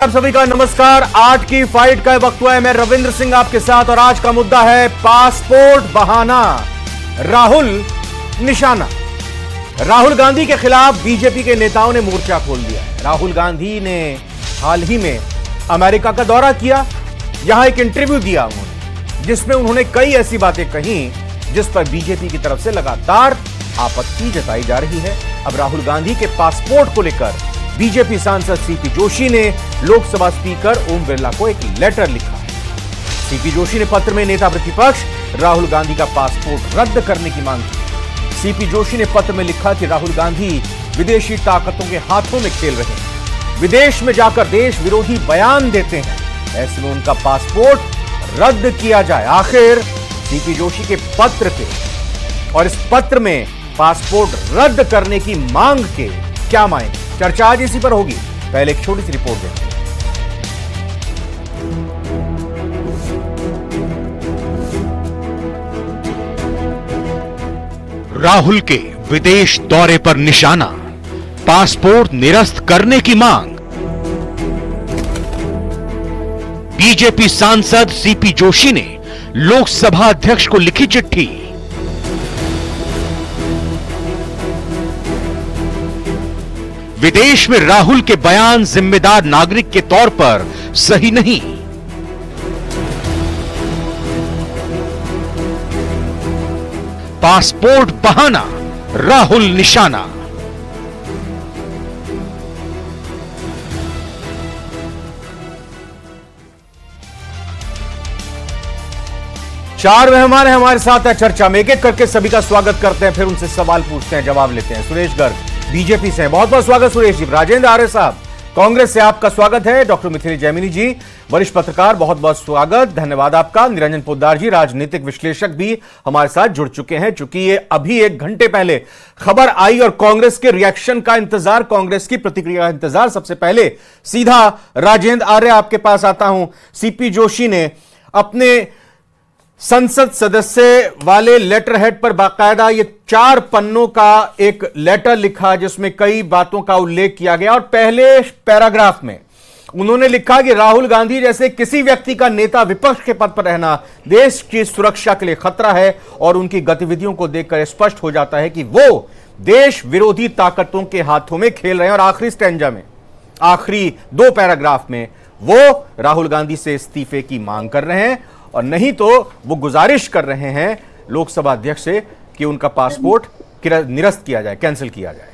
आप सभी का नमस्कार। आज की फाइट का वक्त हुआ है। मैं रविंद्र सिंह आपके साथ और आज का मुद्दा है पासपोर्ट बहाना, राहुल निशाना। राहुल गांधी के खिलाफ बीजेपी के नेताओं ने मोर्चा खोल दिया है। राहुल गांधी ने हाल ही में अमेरिका का दौरा किया, यहां एक इंटरव्यू दिया उन्होंने, जिसमें उन्होंने कई ऐसी बातें कही जिस पर बीजेपी की तरफ से लगातार आपत्ति जताई जा रही है। अब राहुल गांधी के पासपोर्ट को लेकर बीजेपी सांसद सीपी जोशी ने लोकसभा स्पीकर ओम बिरला को एक लेटर लिखा है। सीपी जोशी ने पत्र में नेता प्रतिपक्ष राहुल गांधी का पासपोर्ट रद्द करने की मांग की। सीपी जोशी ने पत्र में लिखा कि राहुल गांधी विदेशी ताकतों के हाथों में खेल रहे हैं, विदेश में जाकर देश विरोधी बयान देते हैं, ऐसे में उनका पासपोर्ट रद्द किया जाए। आखिर सीपी जोशी के पत्र के और इस पत्र में पासपोर्ट रद्द करने की मांग के क्या मायने, चर्चा आज इसी पर होगी। पहले एक छोटी सी रिपोर्ट देखते हैं। राहुल के विदेश दौरे पर निशाना, पासपोर्ट निरस्त करने की मांग। बीजेपी सांसद सीपी जोशी ने लोकसभा अध्यक्ष को लिखी चिट्ठी। विदेश में राहुल के बयान जिम्मेदार नागरिक के तौर पर सही नहीं। पासपोर्ट बहाना, राहुल निशाना। चार मेहमान हैं हमारे साथ है चर्चा में। एक एक करके सभी का स्वागत करते हैं, फिर उनसे सवाल पूछते हैं, जवाब लेते हैं। सुरेश गर्ग बीजेपी से, बहुत बहुत स्वागत सुरेश जी। राजेंद्र आर्य साहब कांग्रेस से, आपका स्वागत है। डॉक्टर मिथिली जैमिनी जी वरिष्ठ पत्रकार, बहुत बहुत स्वागत, धन्यवाद आपका। निरंजन पोद्दार जी राजनीतिक विश्लेषक भी हमारे साथ जुड़ चुके हैं। चूंकि ये अभी एक घंटे पहले खबर आई और कांग्रेस के रिएक्शन का इंतजार, कांग्रेस की प्रतिक्रिया का इंतजार, सबसे पहले सीधा राजेंद्र आर्य आपके पास आता हूं। सीपी जोशी ने अपने संसद सदस्य वाले लेटर हेड पर बाकायदा ये 4 पन्नों का एक लेटर लिखा जिसमें कई बातों का उल्लेख किया गया और पहले पैराग्राफ में उन्होंने लिखा कि राहुल गांधी जैसे किसी व्यक्ति का नेता विपक्ष के पद पर रहना देश की सुरक्षा के लिए खतरा है और उनकी गतिविधियों को देखकर स्पष्ट हो जाता है कि वो देश विरोधी ताकतों के हाथों में खेल रहे हैं। और आखिरी स्टैंजा में, आखिरी 2 पैराग्राफ में वो राहुल गांधी से इस्तीफे की मांग कर रहे हैं और नहीं तो वो गुजारिश कर रहे हैं लोकसभा अध्यक्ष से कि उनका पासपोर्ट निरस्त किया जाए, कैंसिल किया जाए।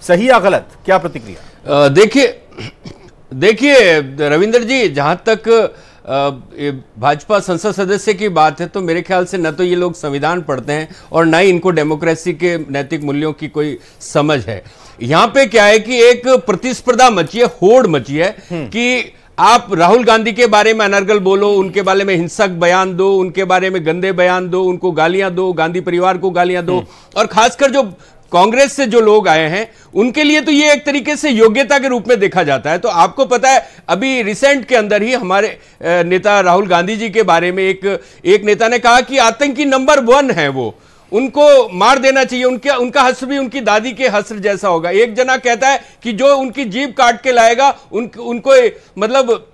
सही या गलत, क्या प्रतिक्रिया? देखिए रविंद्र जी, जहां तक भाजपा संसद सदस्य की बात है तो मेरे ख्याल से न तो ये लोग संविधान पढ़ते हैं और ना ही इनको डेमोक्रेसी के नैतिक मूल्यों की कोई समझ है। यहां पे क्या है कि एक प्रतिस्पर्धा मची है, होड़ मची है कि आप राहुल गांधी के बारे में अनर्गल बोलो, उनके बारे में हिंसक बयान दो, उनके बारे में गंदे बयान दो, उनको गालियां दो, गांधी परिवार को गालियां दो। और खासकर जो कांग्रेस से जो लोग आए हैं उनके लिए तो ये एक तरीके से योग्यता के रूप में देखा जाता है। तो आपको पता है अभी रिसेंट के अंदर ही हमारे नेता राहुल गांधी जी के बारे में एक नेता ने कहा कि आतंकी नंबर 1 है, वो उनको मार देना चाहिए, उनका हस्र भी उनकी दादी के हस्र जैसा होगा। एक जना कहता है कि जो उनकी जीभ काट के लाएगा उनको मतलब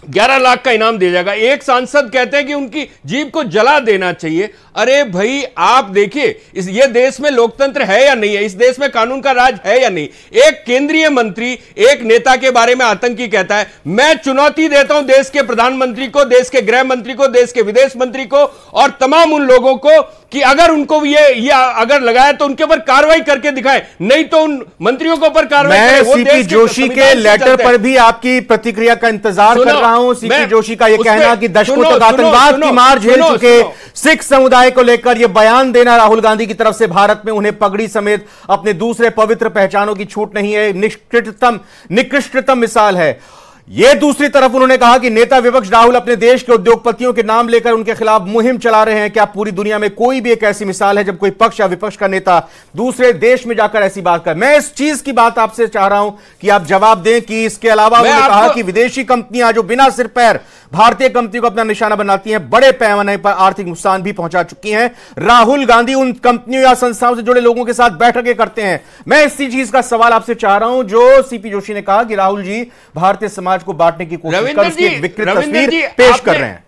11 लाख का इनाम दिया जाएगा। एक सांसद कहते हैं कि उनकी जीभ को जला देना चाहिए। अरे भाई आप देखिए, ये देश में लोकतंत्र है या नहीं है, इस देश में कानून का राज है या नहीं। एक केंद्रीय मंत्री एक नेता के बारे में आतंकी कहता है। मैं चुनौती देता हूं देश के प्रधानमंत्री को, देश के गृह मंत्री को, देश के विदेश मंत्री को और तमाम उन लोगों को कि अगर उनको ये अगर लगाया तो उनके ऊपर कार्रवाई करके दिखाए, नहीं तो उन मंत्रियों के ऊपर कार्रवाई करें। मैं सीपी जोशी के लेटर पर भी आपकी प्रतिक्रिया का इंतजार कर रहा हूं। सीपी जोशी का यह कहना कि दशकों तक आतंकवाद की मार झेल चुके सिख समुदाय को लेकर यह बयान देना राहुल गांधी की तरफ से भारत में उन्हें पगड़ी समेत अपने दूसरे पवित्र पहचानों की छूट नहीं है, निकृष्टतम मिसाल है। यह दूसरी तरफ उन्होंने कहा कि नेता विपक्ष राहुल अपने देश के उद्योगपतियों के नाम लेकर उनके खिलाफ मुहिम चला रहे हैं। क्या पूरी दुनिया में कोई भी एक ऐसी मिसाल है जब कोई पक्ष या विपक्ष का नेता दूसरे देश में जाकर ऐसी बात कर? मैं इस चीज की बात आपसे चाह रहा हूं कि आप जवाब दें कि इसके अलावा उन्होंने कहा कि विदेशी कंपनियां जो बिना सिर पैर भारतीय कंपनी को अपना निशाना बनाती हैं, बड़े पैमाने पर आर्थिक नुकसान भी पहुंचा चुकी हैं। राहुल गांधी उन कंपनियों या संस्थाओं से जुड़े लोगों के साथ बैठकें करते हैं। मैं इसी चीज का सवाल आपसे चाह रहा हूं जो सीपी जोशी ने कहा कि राहुल जी भारतीय समाज को बांटने की कोशिश कर उसकी एक विकृत तस्वीर पेश कर रहे हैं।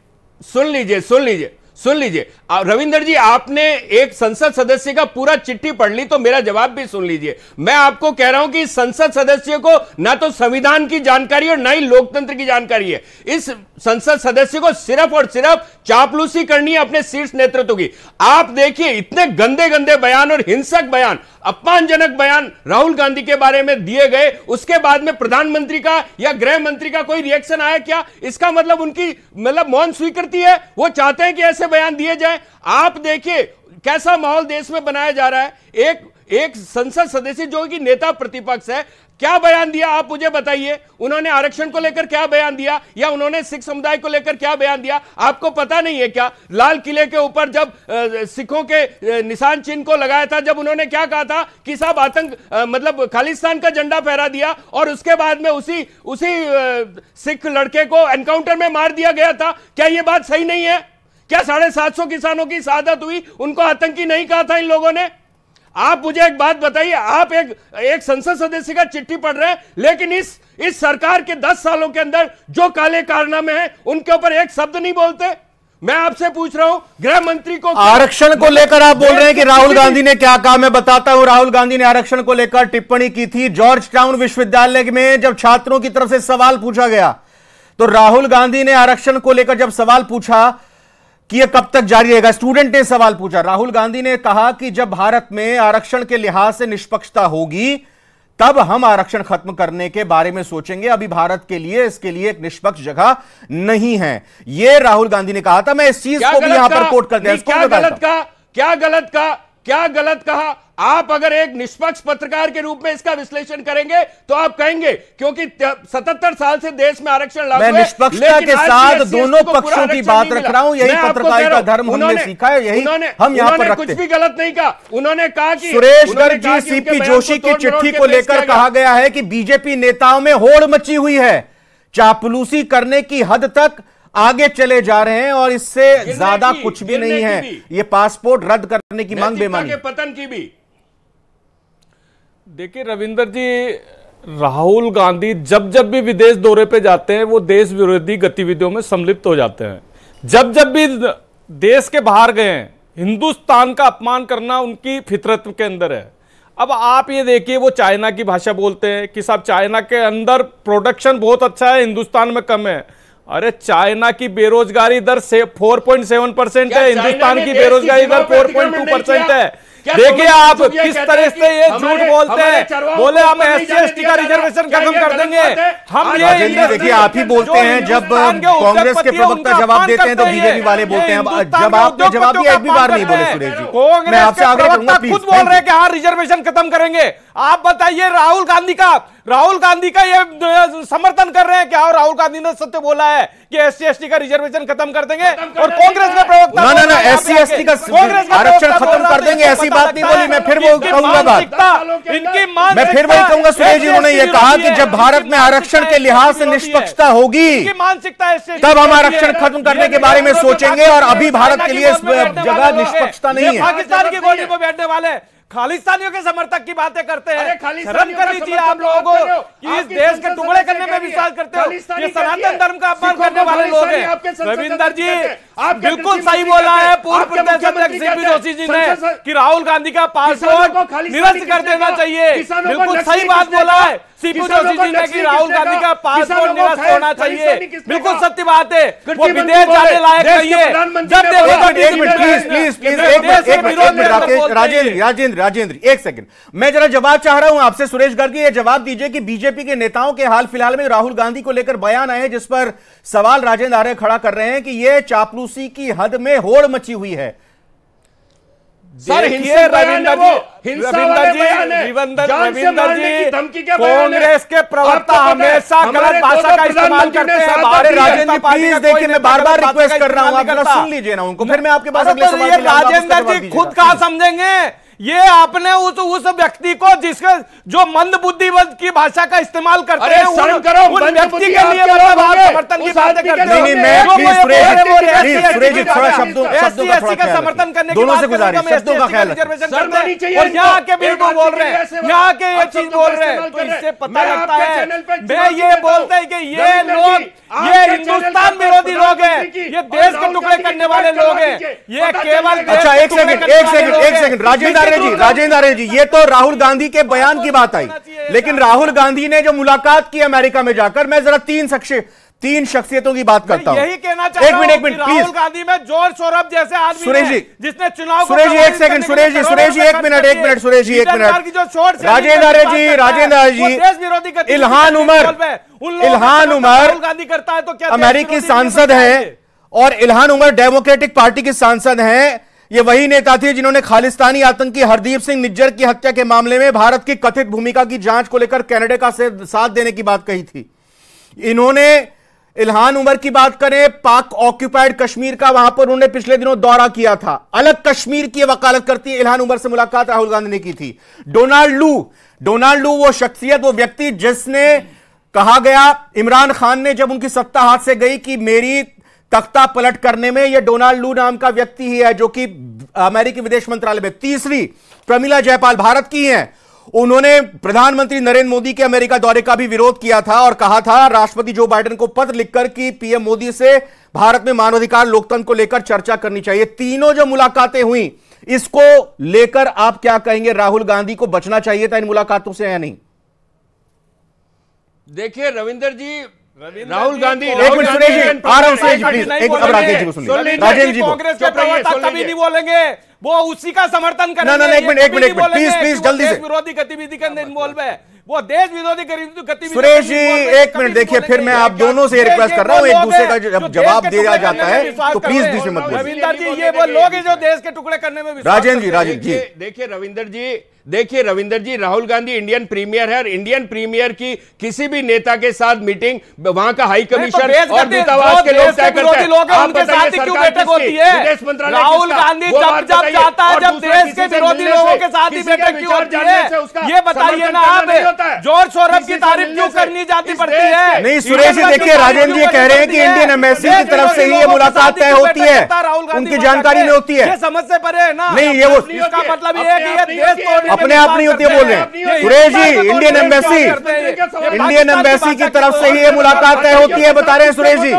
सुन लीजिए रविंदर जी, आपने एक संसद सदस्य का पूरा चिट्ठी पढ़ ली तो मेरा जवाब भी सुन लीजिए। मैं आपको कह रहा हूं कि संसद सदस्य को ना तो संविधान की जानकारी और ना ही लोकतंत्र की जानकारी है। इस संसद सदस्य को सिर्फ और सिर्फ चापलूसी करनी है अपने शीर्ष नेतृत्व की। आप देखिए इतने गंदे गंदे बयान और हिंसक बयान, अपमानजनक बयान राहुल गांधी के बारे में दिए गए, उसके बाद में प्रधानमंत्री का या गृह मंत्री का कोई रिएक्शन आया क्या? इसका मतलब उनकी मौन स्वीकृति है, वो चाहते हैं कि ऐसे बयान दिए जाए। आप देखिए कैसा माहौल देश में बनाया जा रहा है। एक संसद सदस्य जो कि नेता प्रतिपक्ष है, क्या बयान दिया आप मुझे बताइए। उन्होंने आरक्षण को लेकर क्या बयान दिया या उन्होंने सिख समुदाय को लेकर क्या बयान दिया? आपको पता नहीं है क्या? लाल किले के ऊपर जब सिखों के निशान चिन्ह को लगाया था, जब उन्होंने क्या कहा था कि साहब आतंक खालिस्तान का झंडा फहरा दिया और उसके बाद में उसी सिख लड़के को एनकाउंटर में मार दिया गया था। क्या यह बात सही नहीं है? क्या 750 किसानों की शहादत हुई, उनको आतंकी नहीं कहा था इन लोगों ने? आप मुझे एक बात बताइए, आप एक संसद सदस्य का चिट्ठी पढ़ रहे हैं, लेकिन इस सरकार के 10 सालों के अंदर जो काले कारनामे हैं उनके ऊपर एक शब्द नहीं बोलते। मैं आपसे पूछ रहा हूं, गृह मंत्री को आरक्षण को लेकर आप बोल रहे हैं कि राहुल गांधी ने क्या कहा। मैं बताता हूं, राहुल गांधी ने आरक्षण को लेकर टिप्पणी की थी जॉर्ज टाउन विश्वविद्यालय में जब छात्रों की तरफ से सवाल पूछा गया। तो राहुल गांधी ने आरक्षण को लेकर जब सवाल पूछा कि यह कब तक जारी रहेगा, स्टूडेंट ने सवाल पूछा, राहुल गांधी ने कहा कि जब भारत में आरक्षण के लिहाज से निष्पक्षता होगी तब हम आरक्षण खत्म करने के बारे में सोचेंगे। अभी भारत के लिए इसके लिए एक निष्पक्ष जगह नहीं है, यह राहुल गांधी ने कहा था। मैं इस चीज को भी यहां पर कोट कर दिया। क्या गलत कहा? आप अगर एक निष्पक्ष पत्रकार के रूप में इसका विश्लेषण करेंगे तो आप कहेंगे क्योंकि 77 साल से देश में आरक्षण लागू है। मैं निष्पक्षता के साथ दोनों पक्षों की बात रख रहा हूं, यही पत्रकारिता धर्म हमने सीखा है, यही हम यहां पर रखते हैं। कुछ भी गलत नहीं कहा उन्होंने। कहा कि सुरेश गर्ग जी, सीपी जोशी की चिट्ठी को लेकर कहा गया है कि बीजेपी नेताओं में होड़ मची हुई है, चापलूसी करने की हद तक आगे चले जा रहे हैं और इससे ज्यादा कुछ भी नहीं है। ये पासपोर्ट रद्द करने की मांग बेमानी, पतन की भी। देखिए रविंदर जी, राहुल गांधी जब भी विदेश दौरे पे जाते हैं वो देश विरोधी गतिविधियों में सम्मिलित हो जाते हैं। जब भी देश के बाहर गए हैं, हिंदुस्तान का अपमान करना उनकी फितरत के अंदर है। अब आप ये देखिए, वो चाइना की भाषा बोलते हैं कि साहब चाइना के अंदर प्रोडक्शन बहुत अच्छा है, हिंदुस्तान में कम है। अरे चाइना की बेरोजगारी दर 4.7% है, हिंदुस्तान की बेरोजगारी दर 4.2% है। देखिए आप किस तरह से ये झूठ बोलते हैं। बोले हम SC/ST का रिजर्वेशन खत्म कर देंगे। हम ये देखिए आप ही बोलते हैं, जब कांग्रेस के प्रवक्ता जवाब देते हैं तो बीजेपी वाले बोलते हैं। जब आपने जवाब दिया एक भी बार नहीं बोले सुरेश जी। मैं आपसे आग्रह करूंगा, खुद बोल रहे हैं कि हाँ रिजर्वेशन खत्म करेंगे। आप बताइए राहुल गांधी का ये समर्थन कर रहे हैं क्या? राहुल गांधी ने सत्य बोला है कि SC/ST का रिजर्वेशन खत्म कर देंगे और कांग्रेस का प्रवक्ता ना SC/ST का आरक्षण खत्म कर देंगे ऐसी बात नहीं बोली। मैं फिर वो कहूंगा बात, इनकी मैं फिर वही कहूंगा सुरेश जी, उन्होंने ये कहा कि जब भारत में आरक्षण के लिहाज से निष्पक्षता होगी मानसिकता तब हम आरक्षण खत्म करने के बारे में सोचेंगे और अभी भारत के लिए इस जगह निष्पक्षता नहीं है। पाकिस्तान की गोली पर बैठने वाले खालिस्तानियों के समर्थक की बातें करते हैं। शर्म कर लीजिए आप लोगों को कि इस देश के टुकड़े करने में विश्वास करते हो। ये सनातन धर्म का अपमान करने वाले लोग हैं। रविंदर जी बिल्कुल सही बोला है पूर्व प्रदेश अध्यक्ष सीपी जोशी जी ने कि राहुल गांधी का पासपोर्ट निरस्त कर देना चाहिए। बिल्कुल सही बात बोला है सीपी जोशी जी ने कि राहुल गांधी का पासपोर्ट निरस्त होना चाहिए। बिल्कुल सत्य बात है, वो विदेश जाने लायक नहीं है। जब राजेंद्र एक सेकंड, मैं जरा जवाब चाह रहा हूं आपसे सुरेश गर्ग, ये जवाब दीजिए कि बीजेपी के नेताओं के हाल फिलहाल में राहुल गांधी को लेकर बयान आए जिस पर सवाल राजेंद्र आर्य खड़ा कर रहे हैं कि यह चापलूसी की हद में होड़ मची हुई है। देखिए रविंदर जी, कांग्रेस के प्रवक्ता हमेशा गलत भाषा का इस्तेमाल करते हैं। राजेंद्र प्लीज देखिए, मैं बार बार रिक्वेस्ट कर रहा हूं, आप सुन लीजिए ना उनको, फिर मैं आपके पास अगले सवाल के लिए राजेंद्र जी खुद कहा समझेंगे। ये आपने उस व्यक्ति को जिसका जो मंद बुद्धि की भाषा का इस्तेमाल करते हैं उन व्यक्ति के लिए मतलब आप समर्थन की बातें करते हैं। नहीं, मैं सुरेश थोड़ा शब्दों का समर्थन करने दोनों से गुजारिश, शब्दों का ख्याल रखें। और यहाँ के बिल्कुल बोल रहे हैं, यहाँ के ये चीज बोल रहे हैं, तो इससे पता लगता है मैं ये बोलते हैं कि ये लोग, ये हिंदुस्तान विरोधी लोग हैं, ये देश के टुकड़े करने वाले लोग हैं, ये केवल। अच्छा एक सेकंड राजेंद्र आर्य जी, ये तो राहुल गांधी के बयान की बात आई, लेकिन राहुल गांधी ने जो मुलाकात की अमेरिका में जाकर, मैं जरा तीन शख्सियतों की बात करता हूं। यही कहना चाहता हूं, एक मिनट राहुल गांधी में जॉर्ज सोरफ जैसे आदमी सुरेश जी, जिसने चुनाव सुरेश जी एक मिनट एक मिनट राजेंद्र आर्य जी इल्हान उमर राहुल गांधी करता है तो क्या अमेरिकी सांसद है, और इल्हान उमर डेमोक्रेटिक पार्टी के सांसद हैं। ये वही नेता थे जिन्होंने खालिस्तानी आतंकी हरदीप सिंह निज्जर की हत्या के मामले में भारत की कथित भूमिका की जांच को लेकर कनाडा का साथ देने की बात कही थी। इन्होंने इल्हान उमर की बात करें, पाक ऑक्यूपाइड कश्मीर का वहां पर उन्होंने पिछले दिनों दौरा किया था, अलग कश्मीर की वकालत करती है। इल्हान उमर से मुलाकात राहुल गांधी ने की थी। डोनाल्ड लू वो शख्सियत, वो व्यक्ति जिसने कहा गया इमरान खान ने जब उनकी सत्ता हाथ से गई कि मेरी तख्ता पलट करने में यह डोनाल्ड लू नाम का व्यक्ति ही है, जो कि अमेरिकी विदेश मंत्रालय में। तीसरी प्रमिला जयपाल भारत की हैं, उन्होंने प्रधानमंत्री नरेंद्र मोदी के अमेरिका दौरे का भी विरोध किया था और कहा था राष्ट्रपति जो बाइडेन को पत्र लिखकर कि पीएम मोदी से भारत में मानवाधिकार लोकतंत्र को लेकर चर्चा करनी चाहिए। तीनों जो मुलाकातें हुई, इसको लेकर आप क्या कहेंगे? राहुल गांधी को बचना चाहिए था इन मुलाकातों से या नहीं? देखिए रविंदर जी, राहुल गांधी राजेंद्र जी कांग्रेस के प्रवक्ता कभी नहीं बोलेंगे वो उसी का समर्थन करेंगे। एक मिनट प्लीज जल्दी से। विरोधी गतिविधि के अंदर इन्वॉल्व है, वो देश विरोधी गतिविधि। सुरेश जी एक मिनट देखिए, फिर मैं आप दोनों से रिक्वेस्ट कर रहा हूं, एक दूसरे का जब जवाब दिया जाता है तो प्लीज बीच में मत बोलिए। रविंदर जी ये वो लोग हैं जो देश के टुकड़े करने में राजेंद्र जी देखिए रविंदर जी, राहुल गांधी इंडियन प्रीमियर है और इंडियन प्रीमियर की किसी भी नेता के साथ मीटिंग वहां का हाई कमीशन और दूतावास के लोग तय करते हैं। आप बताइए सरकार बैठक होती है विदेश मंत्रालय, राहुल गांधी जब जाता है जब देश के विरोधी लोगों के साथ ही बैठक क्यों होती है, ये बताइए ना आप। जॉर्ज सोरफ की तारीफ क्यों करनी जाती पड़ती है? नहीं सुरेश जी, देखिए राजेंद्र जी कह रहे हैं कि इंडियन एम्बेसी की तरफ से ही ये मुलाकात तय होती है, उनकी जानकारी में होती है। ये समझ से परे है ना? नहीं, ये वो इसका मतलब ये है कि ये देश अपने आप नहीं होती है बोल रहे हैं सुरेश जी। इंडियन एम्बेसी की तरफ से ही ये मुलाकात तय होती है, बता रहे हैं सुरेश जी।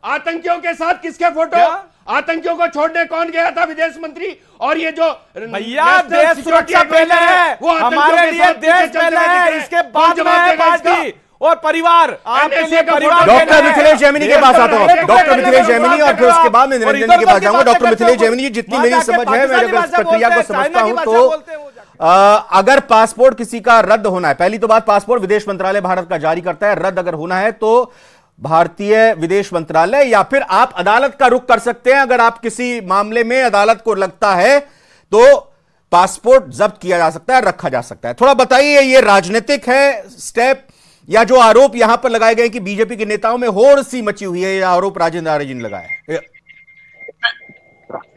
आतंकियों के साथ किसके फोटो? आतंकियों को छोड़ने कौन गया था विदेश मंत्री? और ये जो भैया देश सुरक्षा पहले है, वो हमारे लिए देश पहले है, इसके बाद में है पार्टी और परिवार। आपके लिए परिवार। डॉक्टर मिथिलेश जैमिनी के पास आता हूं, डॉक्टर मिथिलेश जैमिनी, और फिर उसके बाद में निरंजन जी के पास जाऊंगा। डॉक्टर मिथिलेश जैमिनी जी, जितनी मेरी समझ है, मैं अगर इस प्रक्रिया को समझता हूं तो अगर पासपोर्ट किसी का रद्द होना है, पहली तो बात पासपोर्ट विदेश मंत्रालय भारत का जारी करता है, रद्द अगर होना है तो भारतीय विदेश मंत्रालय या फिर आप अदालत का रुख कर सकते हैं। अगर आप किसी मामले में अदालत को लगता है तो पासपोर्ट जब्त किया जा सकता है, रखा जा सकता है। थोड़ा बताइए, ये राजनीतिक है स्टेप या जो आरोप यहां पर लगाए गए कि बीजेपी के नेताओं में होड़ सी मची हुई है, यह आरोप राजेंद्र आर्य जी ने लगाया?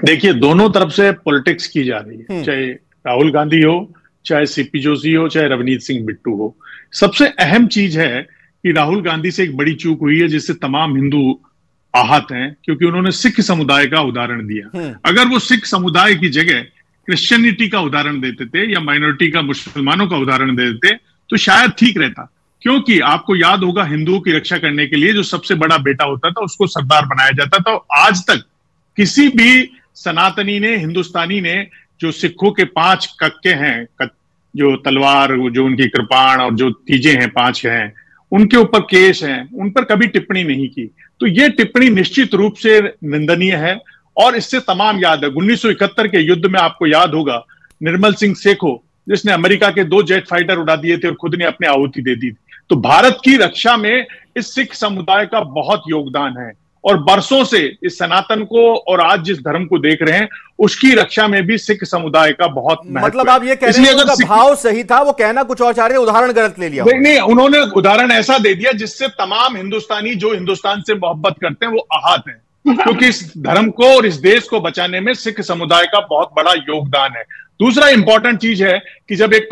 देखिए दोनों तरफ से पॉलिटिक्स की जा रही है, चाहे राहुल गांधी हो, चाहे सीपी जोशी हो, चाहे रवनीत सिंह बिट्टू हो। सबसे अहम चीज है कि राहुल गांधी से एक बड़ी चूक हुई है जिससे तमाम हिंदू आहत हैं, क्योंकि उन्होंने सिख समुदाय का उदाहरण दिया। अगर वो सिख समुदाय की जगह क्रिश्चियनिटी का उदाहरण देते थे या माइनॉरिटी का, मुसलमानों का उदाहरण देते तो शायद ठीक रहता। क्योंकि आपको याद होगा हिंदुओं की रक्षा करने के लिए जो सबसे बड़ा बेटा होता था उसको सरदार बनाया जाता था। आज तक किसी भी सनातनी ने, हिंदुस्तानी ने, जो सिखों के 5 कक्के हैं, जो तलवार, जो उनकी कृपाण और जो तीजे हैं 5 हैं, उनके ऊपर केस हैं, उन पर कभी टिप्पणी नहीं की। तो ये टिप्पणी निश्चित रूप से निंदनीय है और इससे तमाम याद है 1971 के युद्ध में आपको याद होगा निर्मल सिंह सेखो, जिसने अमेरिका के 2 जेट फाइटर उड़ा दिए थे और खुद ने अपनी आहुति दे दी थी। तो भारत की रक्षा में इस सिख समुदाय का बहुत योगदान है और बरसों से इस सनातन को और आज जिस धर्म को देख रहे हैं उसकी रक्षा में भी सिख समुदाय का बहुत महत्व। मतलब आप ये कह रहे हैं कि भाव सही था, वो कहना कुछ और चाह रहे, उदाहरण गलत ले लिया? नहीं, उन्होंने उदाहरण ऐसा दे दिया जिससे तमाम हिंदुस्तानी जो हिंदुस्तान से मोहब्बत करते हैं वो आहत हैं, क्योंकि इस धर्म को और इस देश को बचाने में सिख समुदाय का बहुत बड़ा योगदान है। दूसरा इंपॉर्टेंट चीज है कि जब एक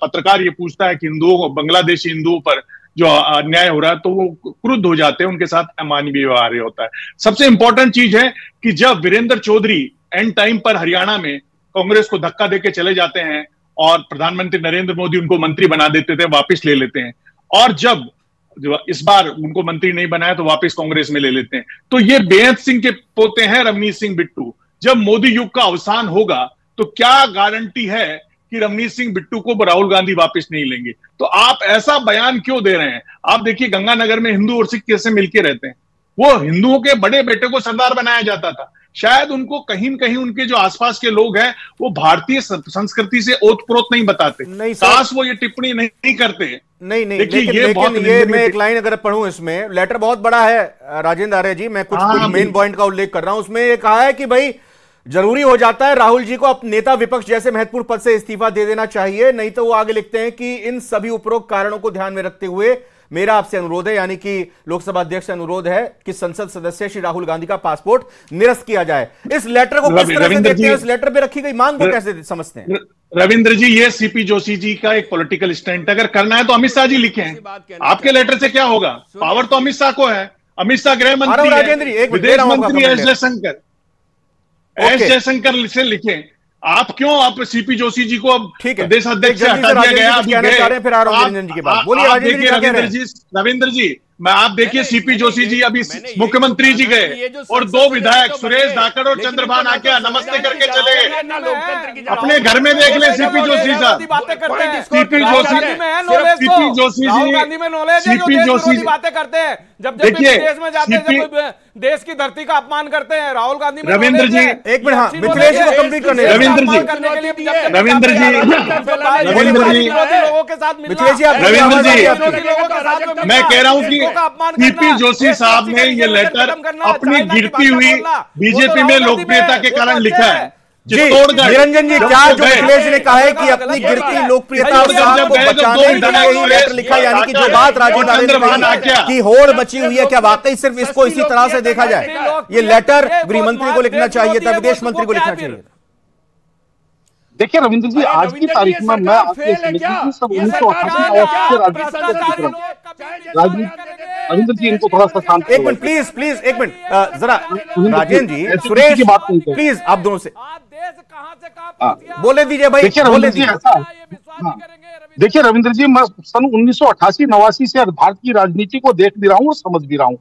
पत्रकार ये पूछता है कि हिंदुओं, बांग्लादेशी हिंदुओं पर जो अन्याय हो रहा है, तो वो क्रुद्ध हो जाते हैं, उनके साथ अमानवीय व्यवहार होता है। सबसे इंपॉर्टेंट चीज है कि जब वीरेंद्र चौधरी एंड टाइम पर हरियाणा में कांग्रेस को धक्का देके चले जाते हैं और प्रधानमंत्री नरेंद्र मोदी उनको मंत्री बना देते थे, वापिस ले लेते हैं, और जब इस बार उनको मंत्री नहीं बनाया तो वापस कांग्रेस में ले लेते हैं। तो ये बेअंत सिंह के पोते हैं रवनीत सिंह बिट्टू। जब मोदी युग का अवसान होगा तो क्या गारंटी है कि रवनीत सिंह बिट्टू को राहुल गांधी वापस नहीं लेंगे? तो आप ऐसा बयान क्यों दे रहे हैं? आप देखिए, गंगानगर में हिंदू और सिख कैसे मिलके रहते हैं। वो हिंदुओं के बड़े बेटे को सरदार बनाया जाता था। शायद उनको कहीं न कहीं उनके जो आसपास के लोग हैं वो भारतीय संस्कृति से ओतप्रोत नहीं बताते। काश वो ये टिप्पणी नहीं करते। नहीं, लेकिन ये मैं एक लाइन अगर पढ़ूं, इसमें लेटर बहुत बड़ा है राजेंद्र आर्य जी, मैं कुछ मेन पॉइंट का उल्लेख कर रहा हूं। उसमें ये कहा है कि भाई जरूरी हो जाता है राहुल जी को अब नेता विपक्ष जैसे महत्वपूर्ण पद से इस्तीफा दे देना चाहिए, नहीं तो वो आगे लिखते हैं कि इन सभी उपरोक्त कारणों को ध्यान में रखते हुए मेरा आपसे अनुरोध है, यानी कि लोकसभा अध्यक्ष से अनुरोध है कि संसद सदस्य श्री राहुल गांधी का पासपोर्ट निरस्त किया जाए। इस लेटर को किस तरह से देखते हैं? इस लेटर पे रखी गई मांग को कैसे समझते हैं? रविंद्र जी, ये सीपी जोशी जी का एक पॉलिटिकल स्टैंड, अगर करना है तो अमित शाह जी लिखे हैं। आपके लेटर से क्या होगा? पावर तो अमित शाह को है। अमित शाह गृह मंत्री, विदेश मंत्री एस जयशंकर से लिखे। आप क्यों सीपी जोशी जी को अब प्रदेश अध्यक्ष से हटा दिया गया? रविंद्र जी, मैं आप देखिए, सीपी जोशी जी अभी मुख्यमंत्री जी गए और 2 विधायक सुरेश धाकड़ और चंद्रभान आके नमस्ते करके चले गए। अपने घर में देख ले सीपी जोशी साहब, सीपी जोशी बातें करते हैं। जब देखिए देश में जाते हैं, देश की धरती का अपमान करते हैं। राहुल गांधी रविंद्र जी, एक मिनट, हाँ, मिथिलेश को कंप्लीट करने, रविंद्र जी, मैं कह रहा हूं कि सीपी जोशी साहब ने ये लेटर अपनी गिरती हुई बीजेपी में लोकप्रियता के कारण लिखा है। जी निरंजन जी, क्या जो मिथिलेश ने कहा है कि अपनी गिरती लोकप्रियता को बचाने के लिए यही लेटर लिखा, यानी कि जो बात राजेंद्र की होड़ मची हुई है, क्या वाकई सिर्फ इसको इसी तरह से देखा जाए? ये लेटर गृह मंत्री को लिखना चाहिए था, विदेश मंत्री को लिखना चाहिए था। देखिए रविंद्र जी, आज की तारीख में मैं आपके रविंद्र जी इनको थोड़ा सा शांत, एक मिनट प्लीज, एक मिनट जरा राजेंद्र जी, सुरेश की बात प्लीज, आप दोनों से बोले दीजिए भाई। देखिए रविंद्र जी, मैं सन 1988-89 से भारत की राजनीति को देख भी रहा हूँ और समझ भी रहा हूँ।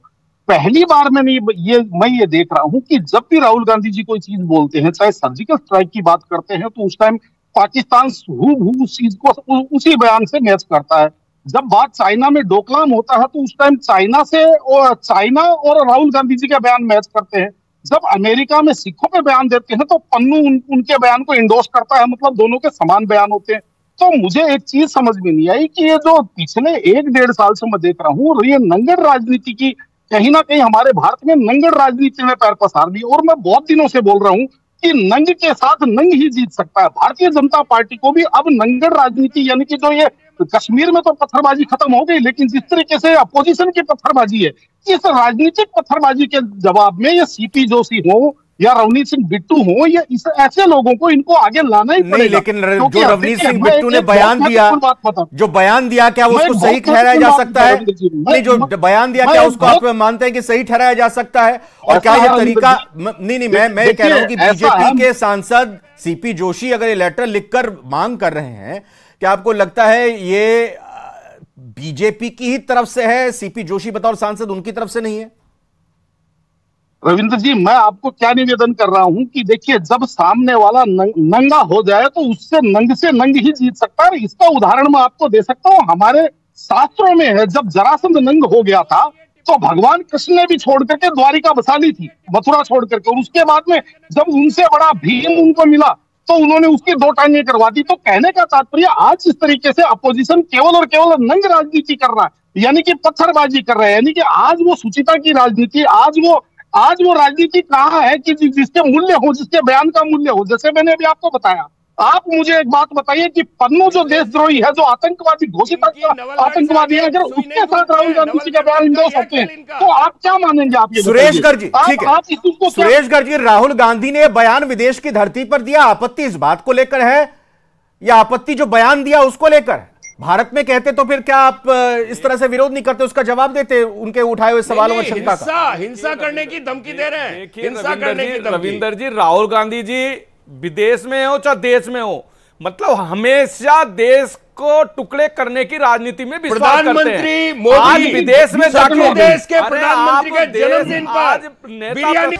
पहली बार मैं ये देख रहा हूं कि जब भी राहुल गांधी जी कोई चीज बोलते हैं, चाहे सर्जिकल स्ट्राइक की बात करते हैं, तो उस टाइम पाकिस्तान उस चीज को उसी बयान से मैच करता है। जब बात चाइना में डोकलाम होता है तो उस टाइम चाइना और राहुल गांधी जी का बयान मैच करते हैं। जब अमेरिका में सिखों पे बयान देते हैं तो पन्नू उनके बयान को इंडोर्स करता है, मतलब दोनों के समान बयान होते हैं। तो मुझे एक चीज समझ में नहीं आई कि ये जो पिछले 1-1.5 साल से मैं देख रहा हूँ, ये नंगड़ राजनीति की कहीं ना कहीं हमारे भारत में नंगड़ राजनीति में पैर पसार दी। और मैं बहुत दिनों से बोल रहा हूं कि नंग के साथ नंग ही जीत सकता है। भारतीय जनता पार्टी को भी अब नंगड़ राजनीति, यानी कि जो ये कश्मीर में तो पत्थरबाजी खत्म हो गई, लेकिन जिस तरीके से अपोजिशन की पत्थरबाजी है, इस राजनीतिक पत्थरबाजी के जवाब में ये सीपी जोशी हो या रवनीत सिंह बिट्टू हो, या इस ऐसे लोगों को इनको आगे लाना ही पड़ेगा। लेकिन जो रवनीत सिंह बिट्टू ने बयान दिया, जो बयान दिया, क्या उसको सही ठहराया जा सकता है? नहीं, जो बयान दिया, क्या उसको आप मानते हैं कि सही ठहराया जा सकता है? और क्या ये तरीका, नहीं, मैं कह रहा हूं कि बीजेपी के सांसद सीपी जोशी अगर ये लेटर लिखकर मांग कर रहे हैं, क्या आपको लगता है ये बीजेपी की ही तरफ से है? सीपी जोशी बतौर सांसद उनकी तरफ से नहीं है? रविंद्र जी, मैं आपको क्या निवेदन कर रहा हूं कि देखिए, जब सामने वाला नंगा हो जाए तो उससे नंग ही जीत सकता है। इसका उदाहरण मैं आपको दे सकता हूं, हमारे शास्त्रों में है, जब जरासंध नंग हो गया था तो भगवान कृष्ण ने भी छोड़ करके द्वारिका बसा ली थी, मथुरा छोड़ करके। और उसके बाद में जब उनसे बड़ा भीम उनको मिला तो उन्होंने उसकी 2 टांगें करवा दी। तो कहने का तात्पर्य, आज इस तरीके से अपोजिशन केवल और केवल नंग राजनीति कर रहा है, यानी कि पत्थरबाजी कर रहा है, यानी कि आज वो सुचिता की राजनीति, आज वो राजनीति कहाँ है कि जिसके मूल्य हो, जिसके बयान का मूल्य हो। जैसे मैंने अभी आपको बताया, आप मुझे एक बात बताइए कि पन्नू जो देशद्रोही है, जो आतंकवादी घोषित आतंकवादी है, अगर उसके साथ राहुल गांधी जी का बयान इंडोर्स होते हैं तो आप क्या मानेंगे? आप ये सुरेश गर्ग जी, ठीक है, आप इस चीज को सुरेश गर्ग जी, राहुल गांधी ने बयान विदेश की धरती पर दिया, आपत्ति इस बात को लेकर है या आपत्ति जो बयान दिया उसको लेकर? भारत में कहते तो फिर क्या आप इस तरह से विरोध नहीं करते, उसका जवाब देते उनके उठाए हुए सवालों और शंका का? हिंसा करने की धमकी दे रहे हैं। हिंसा रविंदर करने जी, की धमकी। रविंदर जी, राहुल गांधी जी विदेश में हो चाहे देश में हो, मतलब हमेशा देश को टुकड़े करने की राजनीति में विश्वास करते हैं। प्रधानमंत्री मोदी आज विदेश में जाके देश के अरे प्रधानमंत्री आप के जन्मदिन पर आज नेता बिरयानी